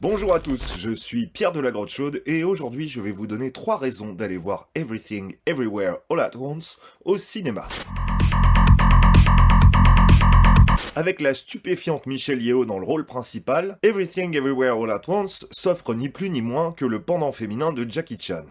Bonjour à tous, je suis Pierre de la Grotte Chaude et aujourd'hui je vais vous donner 3 raisons d'aller voir Everything Everywhere All at Once au cinéma. Avec la stupéfiante Michelle Yeoh dans le rôle principal, Everything Everywhere All at Once s'offre ni plus ni moins que le pendant féminin de Jackie Chan.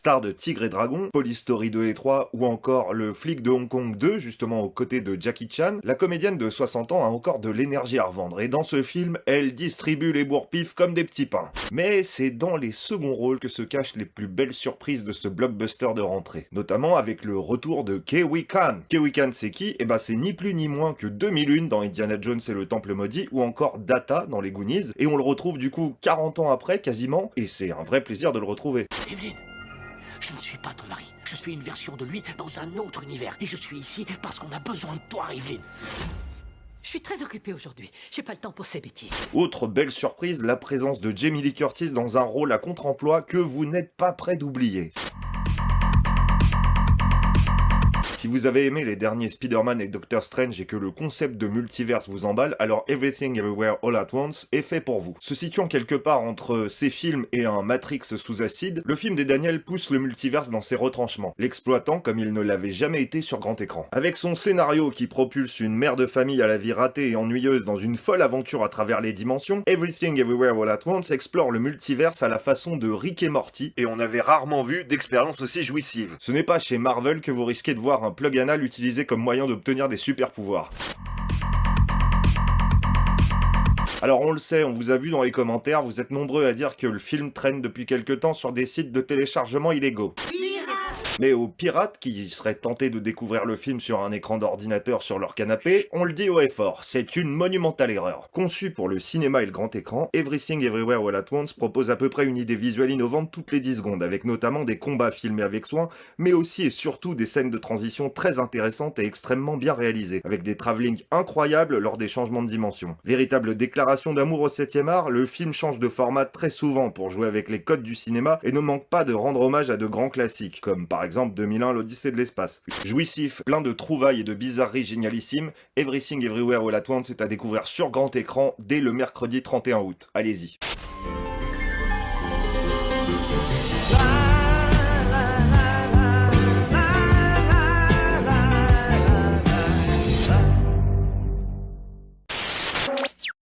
Star de Tigre et Dragon, Police Story 2 et 3 ou encore le flic de Hong Kong 2 justement aux côtés de Jackie Chan, la comédienne de 60 ans a encore de l'énergie à revendre et dans ce film, elle distribue les bourre-pifs comme des petits pains. Mais c'est dans les seconds rôles que se cachent les plus belles surprises de ce blockbuster de rentrée, notamment avec le retour de Ke Huy Quan. Ke Huy Quan c'est qui? Eh ben c'est ni plus ni moins que 2001 dans Indiana Jones et le Temple Maudit ou encore Data dans les Goonies et on le retrouve du coup 40 ans après quasiment et c'est un vrai plaisir de le retrouver. Evelyn, je ne suis pas ton mari. Je suis une version de lui dans un autre univers. Et je suis ici parce qu'on a besoin de toi, Evelyn. Je suis très occupée aujourd'hui. J'ai pas le temps pour ces bêtises. Autre belle surprise, la présence de Jamie Lee Curtis dans un rôle à contre-emploi que vous n'êtes pas prêt d'oublier. Si vous avez aimé les derniers Spider-Man et Doctor Strange et que le concept de multiverse vous emballe, alors Everything Everywhere All at Once est fait pour vous. Se situant quelque part entre ces films et un Matrix sous acide, le film des Daniels pousse le multiverse dans ses retranchements, l'exploitant comme il ne l'avait jamais été sur grand écran. Avec son scénario qui propulse une mère de famille à la vie ratée et ennuyeuse dans une folle aventure à travers les dimensions, Everything Everywhere All at Once explore le multiverse à la façon de Rick et Morty, et on avait rarement vu d'expérience aussi jouissive. Ce n'est pas chez Marvel que vous risquez de voir un plug anal utilisé comme moyen d'obtenir des super pouvoirs. Alors on le sait, on vous a vu dans les commentaires, vous êtes nombreux à dire que le film traîne depuis quelque temps sur des sites de téléchargement illégaux. Mais aux pirates qui seraient tentés de découvrir le film sur un écran d'ordinateur sur leur canapé, on le dit haut et fort, c'est une monumentale erreur. Conçu pour le cinéma et le grand écran, Everything Everywhere All at Once propose à peu près une idée visuelle innovante toutes les 10 secondes, avec notamment des combats filmés avec soin, mais aussi et surtout des scènes de transition très intéressantes et extrêmement bien réalisées, avec des travelling incroyables lors des changements de dimension. Véritable déclaration d'amour au 7e art, le film change de format très souvent pour jouer avec les codes du cinéma et ne manque pas de rendre hommage à de grands classiques, comme par exemple 2001 l'Odyssée de l'espace. Jouissif, plein de trouvailles et de bizarreries génialissimes, Everything Everywhere All at Once est à découvrir sur grand écran dès le mercredi 31 août. Allez-y.